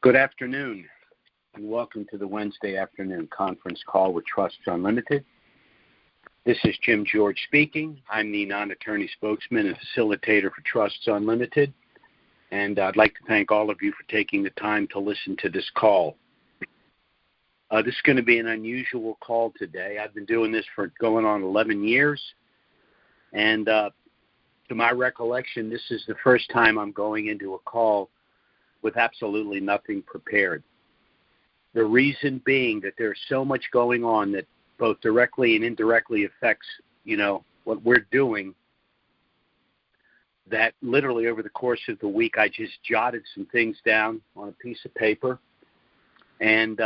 Good afternoon, and welcome to the Wednesday afternoon conference call with Trusts Unlimited. This is Jim George speaking. I'm the non-attorney spokesman and facilitator for Trusts Unlimited, and I'd like to thank all of you for taking the time to listen to this call. This is going to be an unusual call today. I've been doing this for going on 11 years, and to my recollection, this is the first time I'm going into a call with absolutely nothing prepared. The reason being that there's so much going on that both directly and indirectly affects, what we're doing, that literally over the course of the week, I just jotted some things down on a piece of paper. And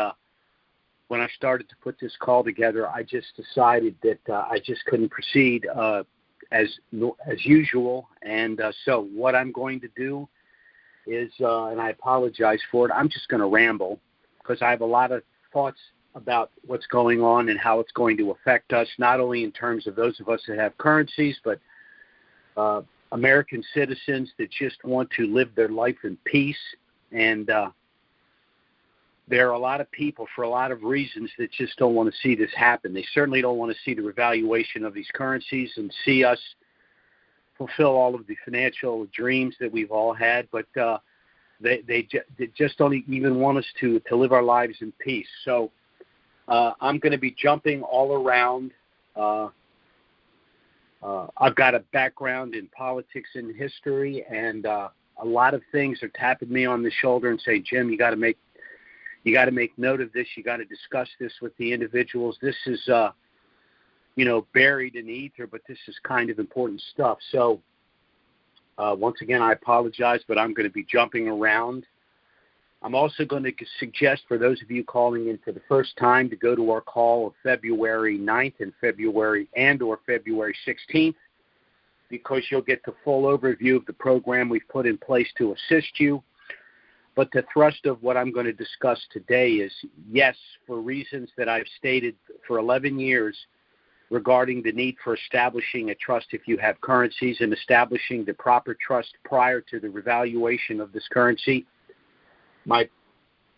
when I started to put this call together, I just decided that I just couldn't proceed as usual. And so what I'm going to do is, and I apologize for it, I'm just going to ramble because I have a lot of thoughts about what's going on and how it's going to affect us, not only in terms of those of us that have currencies, but American citizens that just want to live their life in peace. And there are a lot of people, for a lot of reasons, that just don't want to see this happen. They certainly don't want to see the revaluation of these currencies and see us fulfill all of the financial dreams that we've all had, but they just don't even want us to live our lives in peace. So I'm going to be jumping all around. I've got a background in politics and history, and a lot of things are tapping me on the shoulder and saying, Jim, you got to make note of this. You got to discuss this with the individuals. This is buried in the ether, but this is kind of important stuff. So once again, I apologize, but I'm going to be jumping around. I'm also going to suggest for those of you calling in for the first time to go to our call of February 9th and February 16th, because you'll get the full overview of the program we've put in place to assist you. But the thrust of what I'm going to discuss today is, yes, for reasons that I've stated for 11 years, regarding the need for establishing a trust if you have currencies and establishing the proper trust prior to the revaluation of this currency. My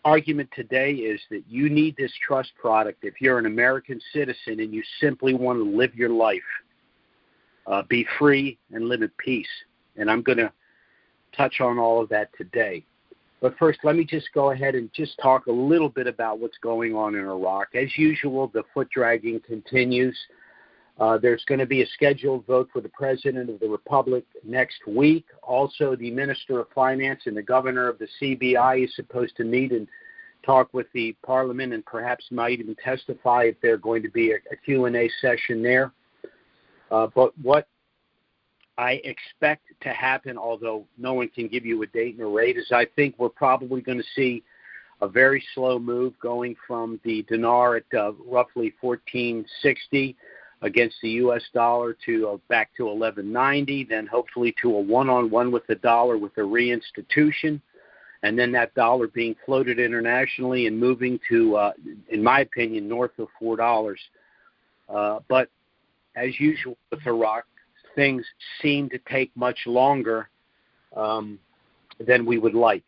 argument today is that you need this trust product if you're an American citizen and you simply want to live your life, be free, and live in peace. And I'm going to touch on all of that today. But first, let me just go ahead and just talk a little bit about what's going on in Iraq. As usual, the foot dragging continues. There's going to be a scheduled vote for the President of the Republic next week. Also, the Minister of Finance and the Governor of the CBI is supposed to meet and talk with the Parliament and perhaps might even testify if there's going to be a Q&A session there. But what I expect to happen, although no one can give you a date and a rate, is I think we're probably going to see a very slow move going from the dinar at roughly 1460 against the U.S. dollar to back to 1190, then hopefully to a one-on-one with the dollar with a reinstitution, and then that dollar being floated internationally and moving to, in my opinion, north of $4. But as usual with Iraq, things seem to take much longer than we would like.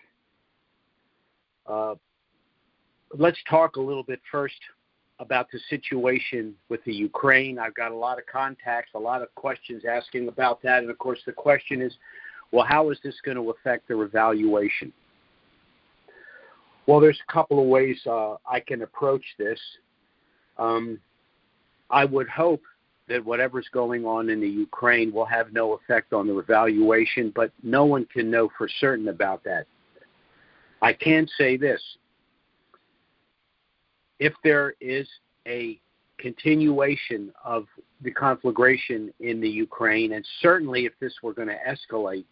Let's talk a little bit first about the situation with the Ukraine. I've got a lot of contacts, a lot of questions asking about that. And, of course, the question is, well, how is this going to affect the revaluation? Well, there's a couple of ways I can approach this. I would hope that whatever's going on in the Ukraine will have no effect on the revaluation, but no one can know for certain about that. I can say this. If there is a continuation of the conflagration in the Ukraine, and certainly if this were going to escalate,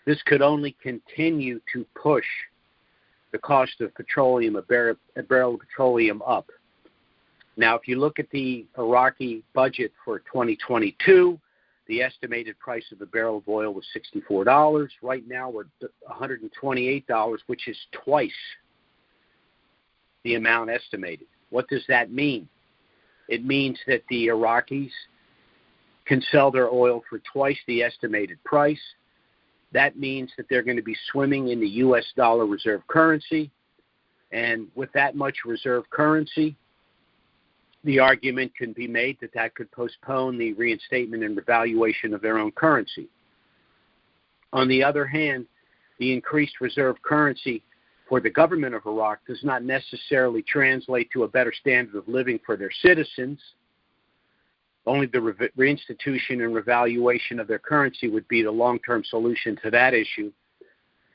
this could only continue to push the cost of petroleum, a barrel of petroleum, up. Now, if you look at the Iraqi budget for 2022, the estimated price of a barrel of oil was $64. Right now, we're $128, which is twice the amount estimated. What does that mean? It means that the Iraqis can sell their oil for twice the estimated price. that means that they're going to be swimming in the U.S. dollar reserve currency. And with that much reserve currency, the argument can be made that that could postpone the reinstatement and revaluation of their own currency. On the other hand, the increased reserve currency for the government of Iraq does not necessarily translate to a better standard of living for their citizens. Only the reinstitution and revaluation of their currency would be the long-term solution to that issue.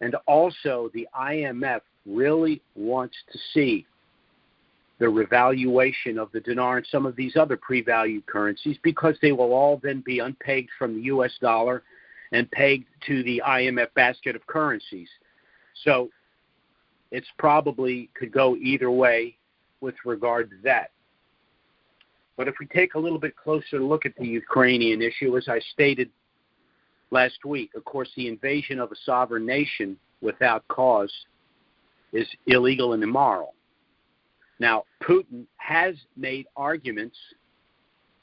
And also, the IMF really wants to see the revaluation of the dinar and some of these other pre-valued currencies, because they will all then be unpegged from the U.S. dollar and pegged to the IMF basket of currencies. So it's probably could go either way with regard to that. But if we take a little bit closer look at the Ukrainian issue, as I stated last week, of course, the invasion of a sovereign nation without cause is illegal and immoral. Now, Putin has made arguments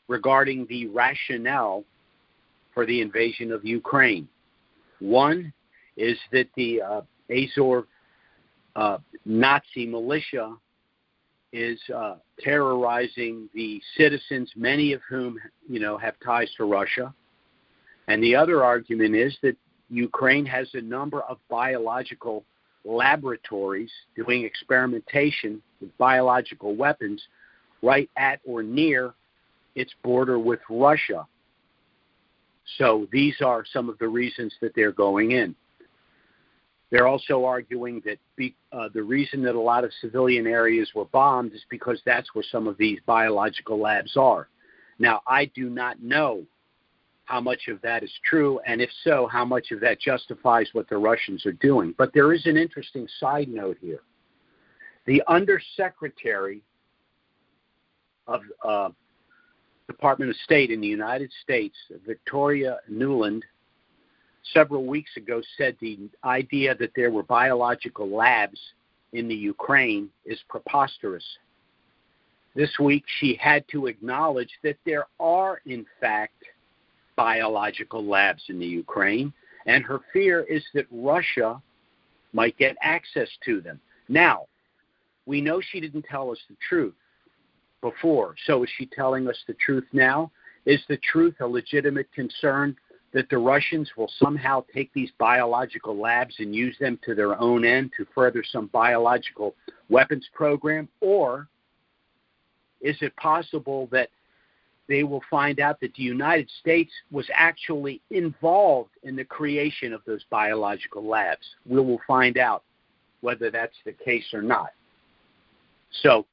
regarding the rationale for the invasion of Ukraine. One is that the Azov Nazi militia is terrorizing the citizens, many of whom, have ties to Russia. And the other argument is that Ukraine has a number of biological laboratories doing experimentation with biological weapons right at or near its border with Russia. So these are some of the reasons that they're going in. They're also arguing that the reason that a lot of civilian areas were bombed is because that's where some of these biological labs are. Now, I do not know how much of that is true, and if so, how much of that justifies what the Russians are doing. But there is an interesting side note here. The Undersecretary of Department of State in the United States, Victoria Nuland, several weeks ago said the idea that there were biological labs in the Ukraine is preposterous. This week, she had to acknowledge that there are, in fact, biological labs in the Ukraine, and her fear is that Russia might get access to them. Now, we know she didn't tell us the truth before, so is she telling us the truth now? Is the truth a legitimate concern that the Russians will somehow take these biological labs and use them to their own end to further some biological weapons program? Or is it possible that they will find out that the United States was actually involved in the creation of those biological labs? We will find out whether that's the case or not. So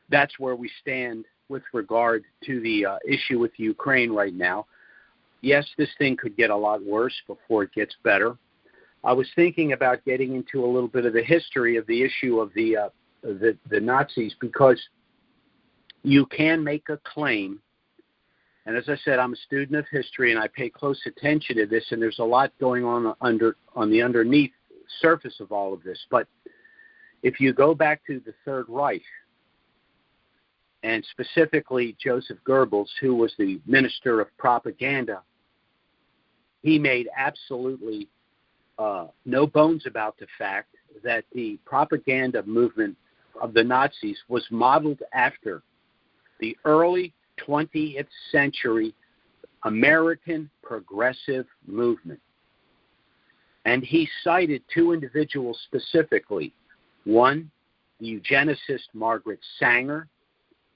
that's where we stand with regard to the issue with Ukraine right now. Yes, this thing could get a lot worse before it gets better. I was thinking about getting into a little bit of the history of the issue of the Nazis, because you can make a claim, and as I said, I'm a student of history and I pay close attention to this, and there's a lot going on the underneath surface of all of this. But if you go back to the Third Reich, and specifically Joseph Goebbels, who was the minister of propaganda, he made absolutely no bones about the fact that the propaganda movement of the Nazis was modeled after the early 20th century American progressive movement. And he cited two individuals specifically. One, the eugenicist Margaret Sanger,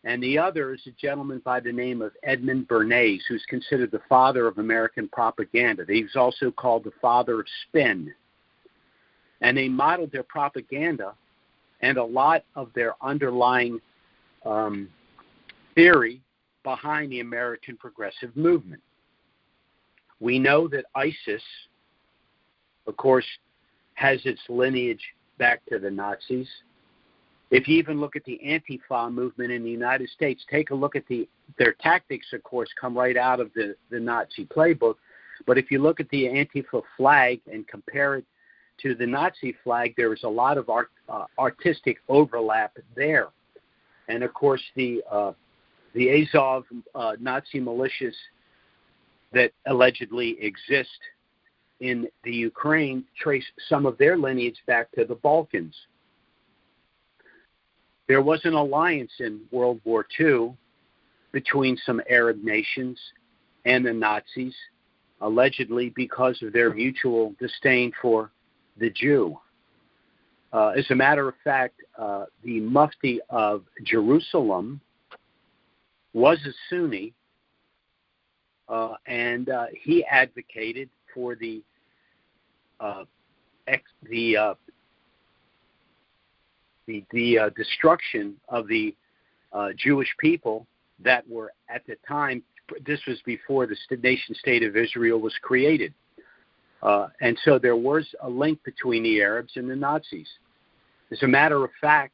and the other is a gentleman by the name of Edmund Bernays, who's considered the father of American propaganda. He was also called the father of spin. And they modeled their propaganda and a lot of their underlying theory behind the American progressive movement. We know that ISIS, of course, has its lineage back to the Nazis. If you even look at the Antifa movement in the United States, take a look at their tactics, of course, come right out of the Nazi playbook. But if you look at the Antifa flag and compare it to the Nazi flag, there is a lot of artistic overlap there. And, of course, the Azov Nazi militias that allegedly exist in the Ukraine trace some of their lineage back to the Balkans. There was an alliance in World War II between some Arab nations and the Nazis, allegedly because of their mutual disdain for the Jew. As a matter of fact, the Mufti of Jerusalem was a Sunni, and he advocated for the destruction of the Jewish people that were at the time. This was before the nation-state of Israel was created. And so there was a link between the Arabs and the Nazis. As a matter of fact,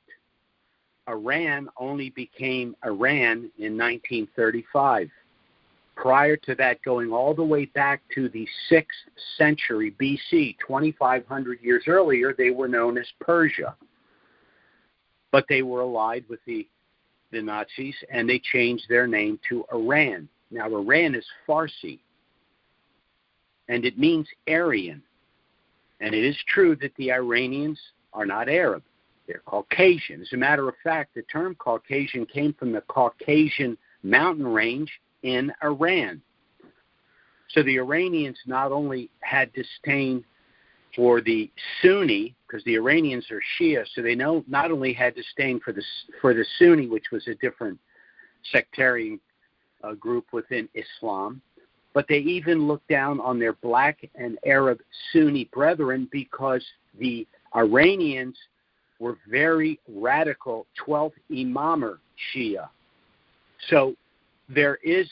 Iran only became Iran in 1935. Prior to that, going all the way back to the 6th century BC, 2,500 years earlier, they were known as Persia. But they were allied with the Nazis, and they changed their name to Iran. Now, Iran is Farsi, and it means Aryan. And it is true that the Iranians are not Arab. They're Caucasian. As a matter of fact, the term Caucasian came from the Caucasian mountain range in Iran. So the Iranians not only had disdain for the Sunni, because the Iranians are Shia, so they not only had disdain for the Sunni, which was a different sectarian group within Islam, but they even looked down on their black and Arab Sunni brethren because the Iranians were very radical 12th Imam Shia. So there is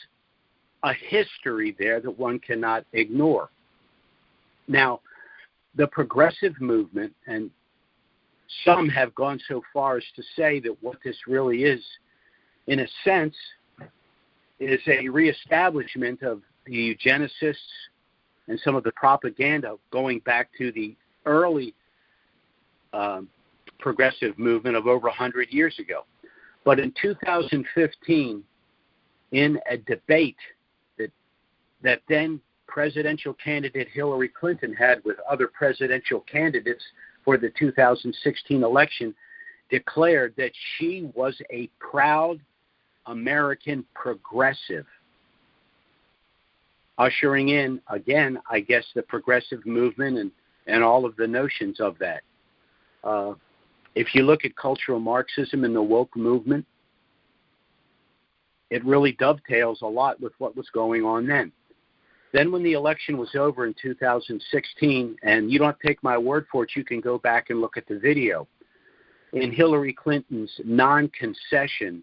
a history there that one cannot ignore. Now, the progressive movement, and some have gone so far as to say that what this really is, in a sense, is a reestablishment of the eugenicists and some of the propaganda going back to the early progressive movement of over 100 years ago. But in 2015, in a debate that then presidential candidate Hillary Clinton had with other presidential candidates for the 2016 election, declared that she was a proud American progressive, ushering in, again, I guess, the progressive movement and all of the notions of that. If you look at cultural Marxism and the woke movement, it really dovetails a lot with what was going on then. Then when the election was over in 2016, and you don't take my word for it, you can go back and look at the video. In Hillary Clinton's concession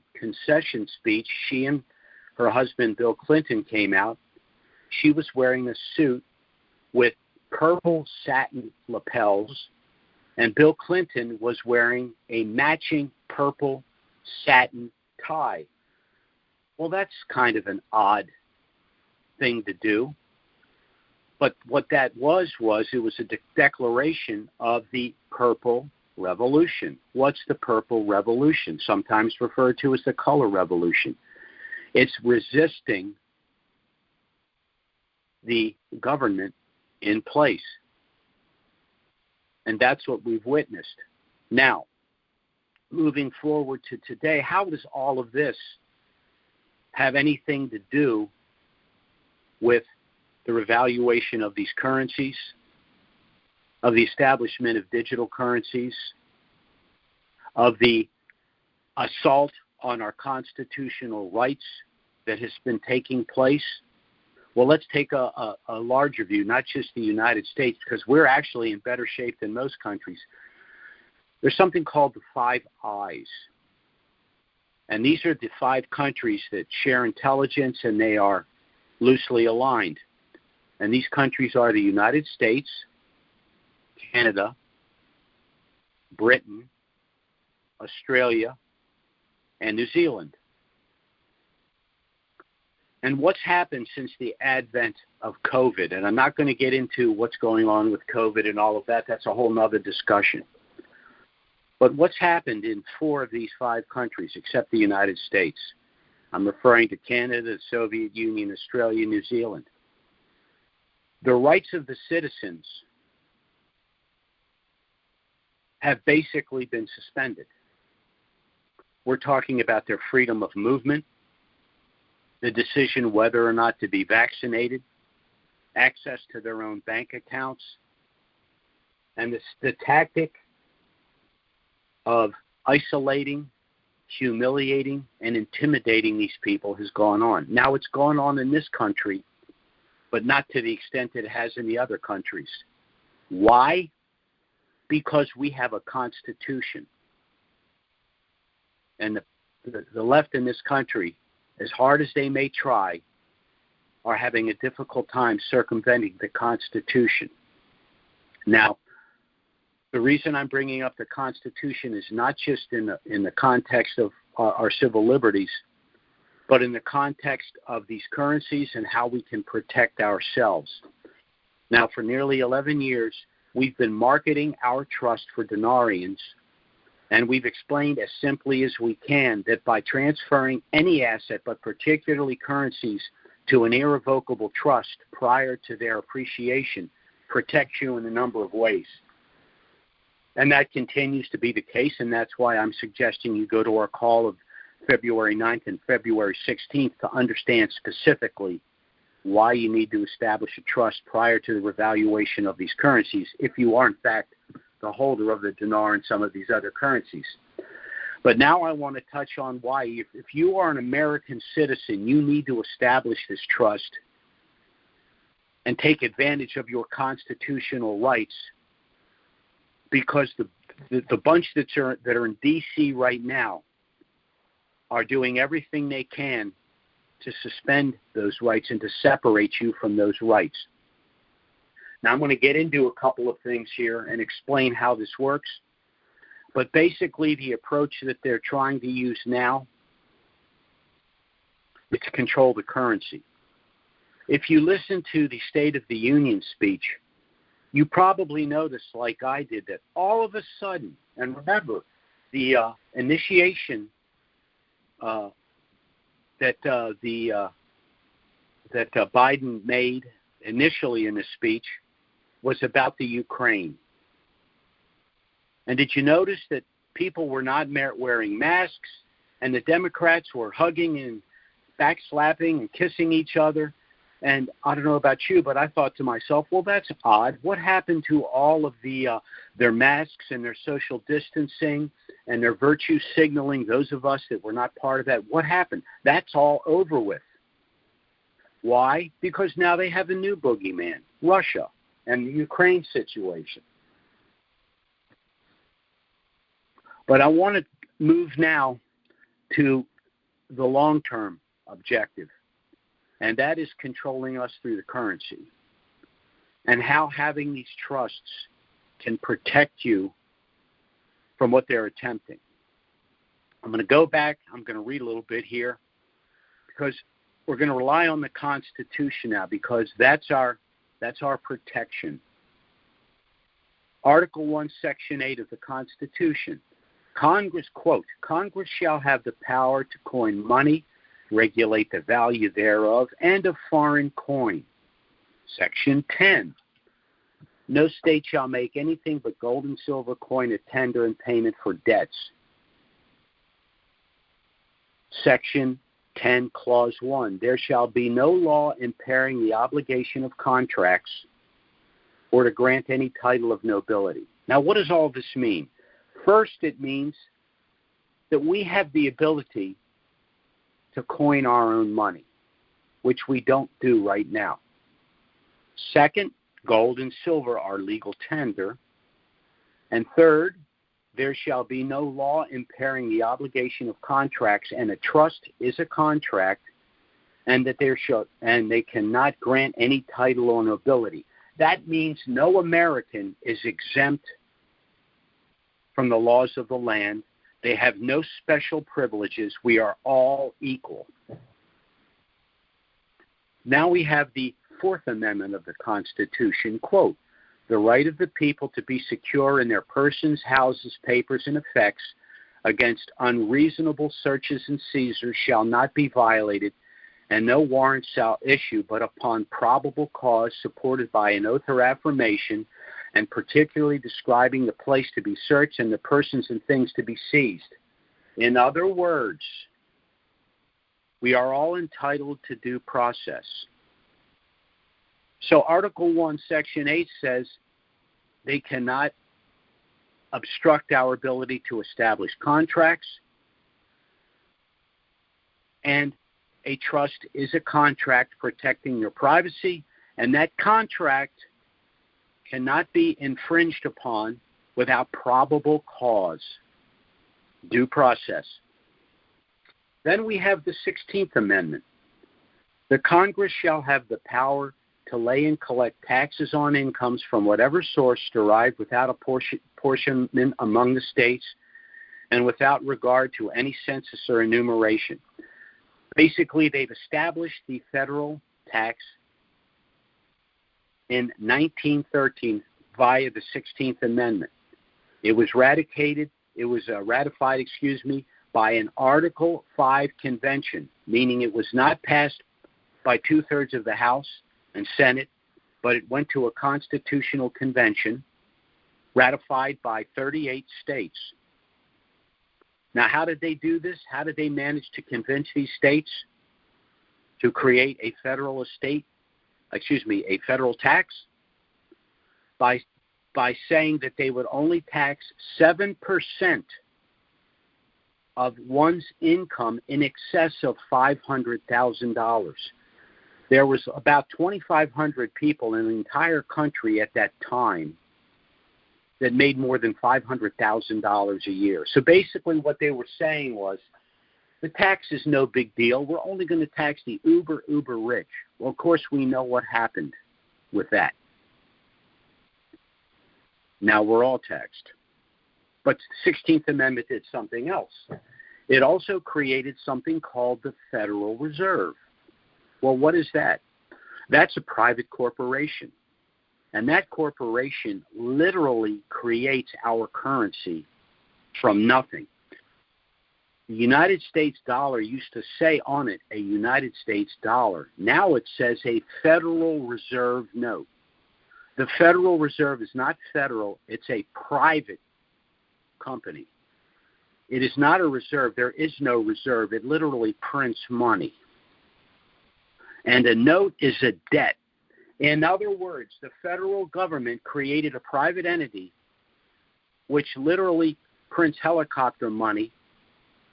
speech, she and her husband Bill Clinton came out. She was wearing a suit with purple satin lapels, and Bill Clinton was wearing a matching purple satin tie. Well, that's kind of an odd thing to do. But what that was it was a declaration of the Purple Revolution. What's the Purple Revolution? Sometimes referred to as the Color Revolution. It's resisting the government in place. And that's what we've witnessed. Now, moving forward to today, how does all of this have anything to do with the revaluation of these currencies, of the establishment of digital currencies, of the assault on our constitutional rights that has been taking place? Well, let's take a larger view, not just the United States, because we're actually in better shape than most countries. There's something called the Five Eyes. And these are the 5 countries that share intelligence, and they are loosely aligned. And these countries are the United States, Canada, Britain, Australia, and New Zealand. And what's happened since the advent of COVID, and I'm not going to get into what's going on with COVID and all of that. That's a whole nother discussion. But what's happened in 4 of these 5 countries, except the United States? I'm referring to Canada, the Soviet Union, Australia, New Zealand. the rights of the citizens have basically been suspended. We're talking about their freedom of movement, the decision whether or not to be vaccinated, access to their own bank accounts, and the tactic of isolating, humiliating, and intimidating these people has gone on. Now it's gone on in this country, but not to the extent that it has in the other countries. Why? Because we have a constitution. And the left in this country, as hard as they may try, are having a difficult time circumventing the Constitution. Now, the reason I'm bringing up the Constitution is not just in the context of our civil liberties, but in the context of these currencies and how we can protect ourselves. Now, for nearly 11 years, we've been marketing our trust for dinarians, and we've explained as simply as we can that by transferring any asset, but particularly currencies, to an irrevocable trust prior to their appreciation protects you in a number of ways. And that continues to be the case, and that's why I'm suggesting you go to our call of February 9th and February 16th to understand specifically why you need to establish a trust prior to the revaluation of these currencies if you are, in fact, the holder of the dinar and some of these other currencies. But now I want to touch on why, if you are an American citizen, you need to establish this trust and take advantage of your constitutional rights, because the bunch that are in D.C. right now are doing everything they can to suspend those rights and to separate you from those rights. Now, I'm going to get into a couple of things here and explain how this works. But basically, the approach that they're trying to use now is to control the currency. If you listen to the State of the Union speech, you probably noticed, like I did, that all of a sudden, and remember, the initiation that Biden made initially in the speech was about the Ukraine. And did you notice that people were not wearing masks, and the Democrats were hugging and backslapping and kissing each other? And I don't know about you, but I thought to myself, well, that's odd. What happened to all of their masks and their social distancing and their virtue signaling, those of us that were not part of that? What happened? That's all over with. Why? Because now they have a new boogeyman, Russia and the Ukraine situation. But I want to move now to the long-term objective, and that is controlling us through the currency, and how having these trusts can protect you from what they're attempting. I'm going to go back. I'm going to read a little bit here, because we're going to rely on the Constitution now, because that's our protection. Article 1, Section 8 of the Constitution. Congress, quote, Congress shall have the power to coin money, regulate the value thereof, and of foreign coin. Section 10. No state shall make anything but gold and silver coin a tender in payment for debts. Section 10, Clause 1. There shall be no law impairing the obligation of contracts or to grant any title of nobility. Now, what does all this mean? First, it means that we have the ability to coin our own money, which we don't do right now. Second, gold and silver are legal tender. And third, there shall be no law impairing the obligation of contracts, and a trust is a contract, and that they cannot grant any title or nobility. That means no American is exempt from the laws of the land. They have no special privileges. We are all equal. Now we have the Fourth Amendment of the Constitution, quote, the right of the people to be secure in their persons, houses, papers, and effects against unreasonable searches and seizures shall not be violated, and no warrant shall issue but upon probable cause supported by an oath or affirmation, and particularly describing the place to be searched and the persons and things to be seized. In other words, we are all entitled to due process. So Article 1, Section 8 says they cannot obstruct our ability to establish contracts, and a trust is a contract protecting your privacy, and that contract cannot be infringed upon without probable cause, due process. Then we have the 16th Amendment. The Congress shall have the power to lay and collect taxes on incomes from whatever source derived without apportionment among the states and without regard to any census or enumeration. Basically, they've established the federal tax in 1913 via the 16th Amendment. It was ratified, by an Article 5 convention, meaning it was not passed by 2/3 of the House and Senate, but it went to a constitutional convention ratified by 38 states. Now, how did they do this? How did they manage to convince these states to create a federal tax? By saying that they would only tax 7% of one's income in excess of $500,000. There was about 2,500 people in the entire country at that time that made more than $500,000 a year. So basically what they were saying was, the tax is no big deal. We're only going to tax the uber rich. Well, of course, we know what happened with that. Now we're all taxed. But the 16th Amendment did something else. It also created something called the Federal Reserve. Well, what is that? That's a private corporation. And that corporation literally creates our currency from nothing. The United States dollar used to say on it a United States dollar. Now it says a Federal Reserve note. The Federal Reserve is not federal. It's a private company. It is not a reserve. There is no reserve. It literally prints money. And a note is a debt. In other words, the federal government created a private entity which literally prints helicopter money,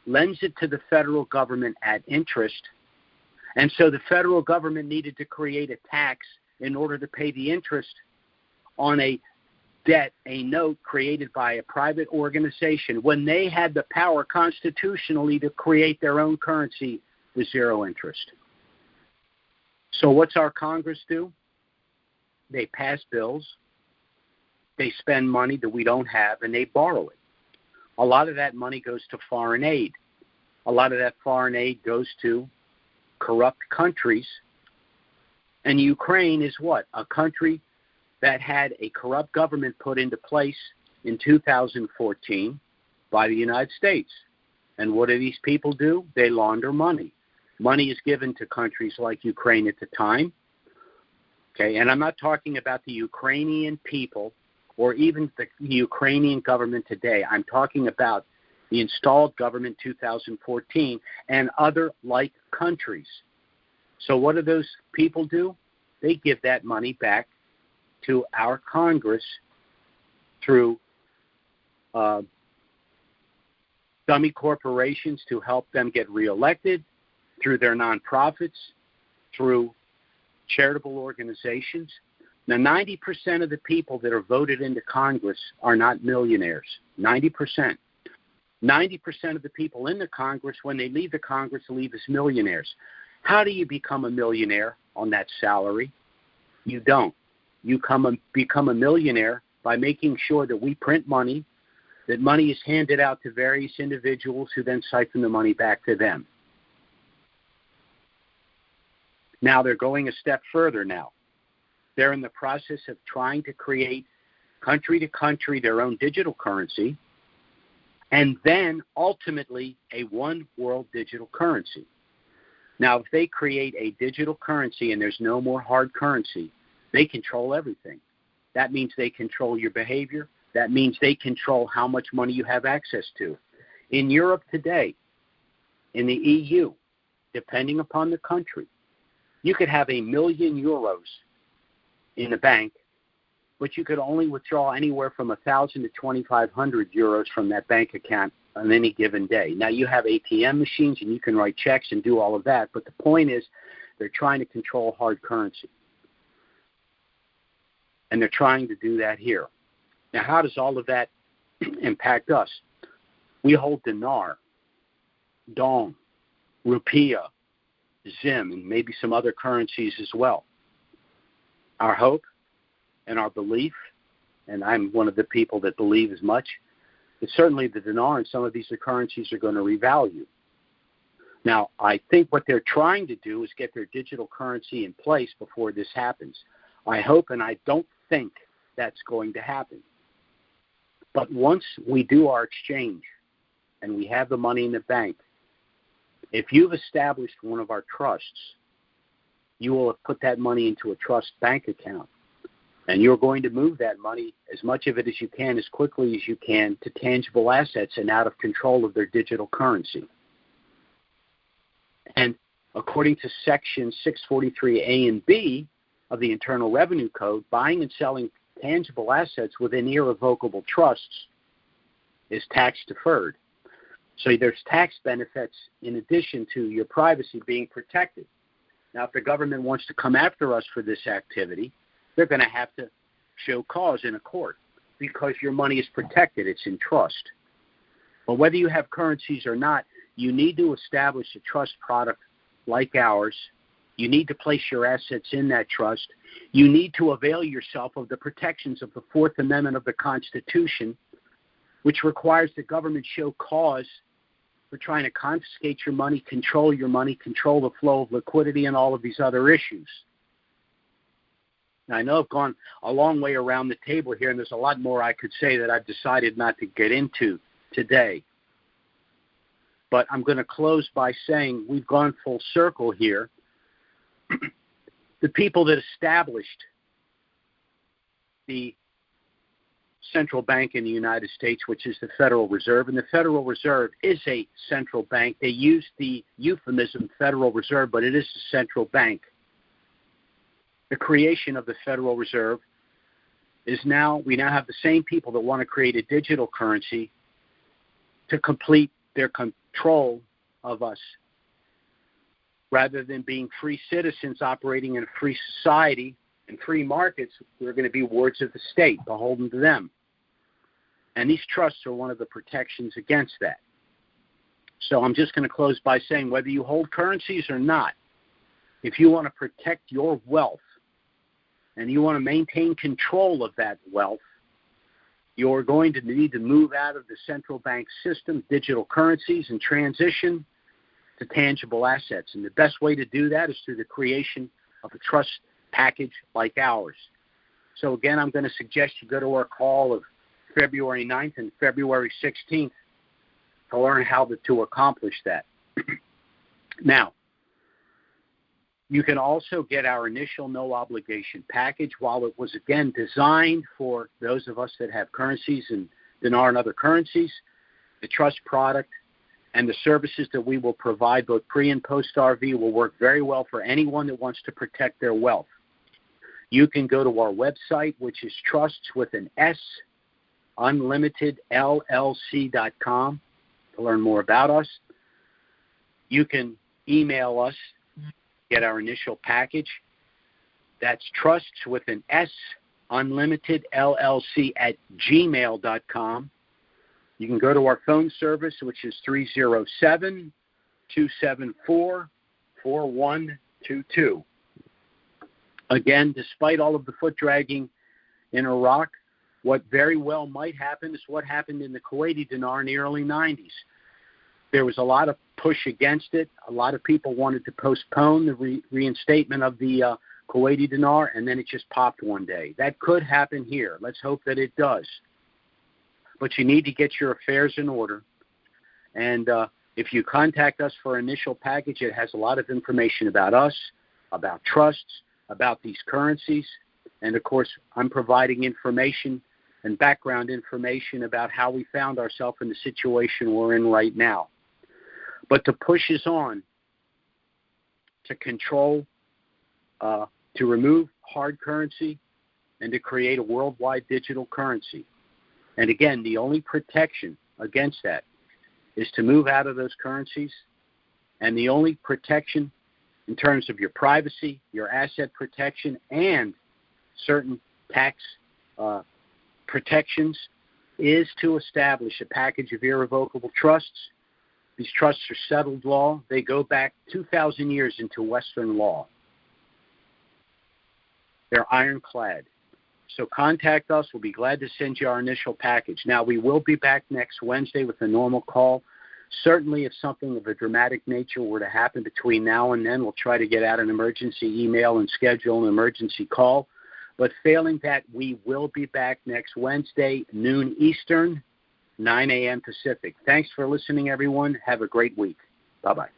lends it to the federal government at interest, and so the federal government needed to create a tax in order to pay the interest on a debt, a note created by a private organization when they had the power constitutionally to create their own currency with zero interest. So what's our Congress do? They pass bills, they spend money that we don't have, and they borrow it. A lot of that money goes to foreign aid. A lot of that foreign aid goes to corrupt countries. And Ukraine is what? A country that had a corrupt government put into place in 2014 by the United States. And what do these people do? They launder money. Money is given to countries like Ukraine at the time. Okay, and I'm not talking about the Ukrainian people or even the Ukrainian government today. I'm talking about the installed government 2014 and other like countries. So what do those people do? They give that money back to our Congress through dummy corporations to help them get reelected, through their nonprofits, through charitable organizations. Now, 90% of the people that are voted into Congress are not millionaires. 90%. 90% of the people in the Congress, when they leave the Congress, leave as millionaires. How do you become a millionaire on that salary? You don't. You become a millionaire by making sure that we print money, that money is handed out to various individuals who then siphon the money back to them. Now they're going a step further now. They're in the process of trying to create country to country their own digital currency and then ultimately a one world digital currency. Now, if they create a digital currency and there's no more hard currency, they control everything. That means they control your behavior. That means they control how much money you have access to. In Europe today, in the EU, depending upon the country, you could have €1 million in a bank, but you could only withdraw anywhere from 1,000 to 2,500 euros from that bank account on any given day. Now, you have ATM machines and you can write checks and do all of that, but the point is they're trying to control hard currency. And they're trying to do that here. Now, how does all of that impact us? We hold dinar, dong, rupiah, zim, and maybe some other currencies as well. Our hope and our belief, and I'm one of the people that believe as much, that certainly the dinar and some of these currencies are going to revalue. Now, I think what they're trying to do is get their digital currency in place before this happens. I hope and I don't think that's going to happen. But once we do our exchange and we have the money in the bank, if you've established one of our trusts, you will have put that money into a trust bank account. And you're going to move that money, as much of it as you can, as quickly as you can, to tangible assets and out of control of their digital currency. And according to Section 643A and B of the Internal Revenue Code, buying and selling tangible assets within irrevocable trusts is tax deferred. So there's tax benefits in addition to your privacy being protected. Now, if the government wants to come after us for this activity, they're going to have to show cause in a court because your money is protected. It's in trust. But whether you have currencies or not, you need to establish a trust product like ours. You need to place your assets in that trust. You need to avail yourself of the protections of the Fourth Amendment of the Constitution, which requires the government show cause for trying to confiscate your money, control the flow of liquidity, and all of these other issues. Now, I know I've gone a long way around the table here, and there's a lot more I could say that I've decided not to get into today. But I'm going to close by saying we've gone full circle here. The people that established the central bank in the United States, which is the Federal Reserve, and the Federal Reserve is a central bank. They use the euphemism Federal Reserve, but it is a central bank. The creation of the Federal Reserve is we now have the same people that want to create a digital currency to complete their control of us. Rather than being free citizens operating in a free society and free markets, we're going to be wards of the state, beholden to them. And these trusts are one of the protections against that. So I'm just going to close by saying whether you hold currencies or not, if you want to protect your wealth and you want to maintain control of that wealth, you're going to need to move out of the central bank system, digital currencies, and transition to tangible assets. And the best way to do that is through the creation of a trust package like ours. So again, I'm going to suggest you go to our call of February 9th and February 16th to learn how to accomplish that. Now, you can also get our initial no-obligation package. While it was, again, designed for those of us that have currencies and dinar and other currencies, the trust product and the services that we will provide both pre- and post-RV will work very well for anyone that wants to protect their wealth. You can go to our website, which is trusts with an S, unlimitedllc.com, to learn more about us. You can email us, get our initial package. That's trusts with an S, unlimitedllc@gmail.com. You can go to our phone service, which is 307-274-4122. Again, despite all of the foot dragging in Iraq, what very well might happen is what happened in the Kuwaiti dinar in the early 90s. There was a lot of push against it. A lot of people wanted to postpone the reinstatement of the Kuwaiti dinar, and then it just popped one day. That could happen here. Let's hope that it does. But you need to get your affairs in order. And If you contact us for an initial package, it has a lot of information about us, about trusts, about these currencies, and of course, I'm providing information and background information about how we found ourselves in the situation we're in right now. But to push us on, to control, to remove hard currency, and to create a worldwide digital currency. And again, the only protection against that is to move out of those currencies, and the only protection in terms of your privacy, your asset protection, and certain tax protections is to establish a package of irrevocable trusts. These trusts are settled law. They go back 2,000 years into Western law. They're ironclad. So contact us. We'll be glad to send you our initial package. Now, we will be back next Wednesday with a normal call. Certainly, if something of a dramatic nature were to happen between now and then, we'll try to get out an emergency email and schedule an emergency call. But failing that, we will be back next Wednesday, noon Eastern, 9 a.m. Pacific. Thanks for listening, everyone. Have a great week. Bye-bye.